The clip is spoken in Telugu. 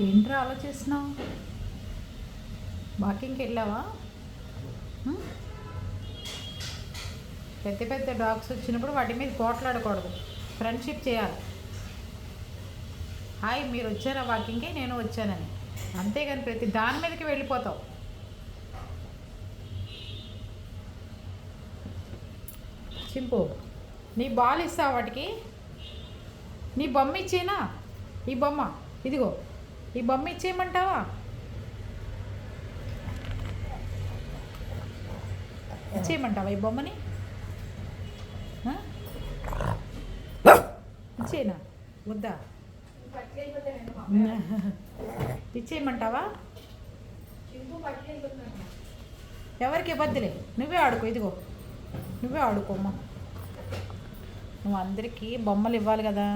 ఏంట్రా ఆలోచిస్తున్నావు? వాకింగ్కి వెళ్ళావా? పెద్ద పెద్ద డాగ్స్ వచ్చినప్పుడు వాటి మీద పోట్లాడకూడదు, ఫ్రెండ్షిప్ చేయాలి. హాయ్ మీరు వచ్చారా వాకింగ్కి, నేను వచ్చానని, అంతేగాని ప్రతి దాని మీదకి వెళ్ళిపోతావు. చింపు, నీ బాల్ ఇస్తావు వాటికి? నీ బొమ్మ ఇచ్చేనా? ఈ బొమ్మ ఇదిగో, ఈ బొమ్మ ఇచ్చేయమంటావా? ఇచ్చేయమంటావా ఈ బొమ్మని? ఇచ్చేనా వద్దా? ఇచ్చేయమంటావా? ఎవరికి ఇవ్వద్దులే, నువ్వే ఆడుకో. ఇదిగో నువ్వే ఆడుకోమ్మా. నువ్వు అందరికీ బొమ్మలు ఇవ్వాలి కదా.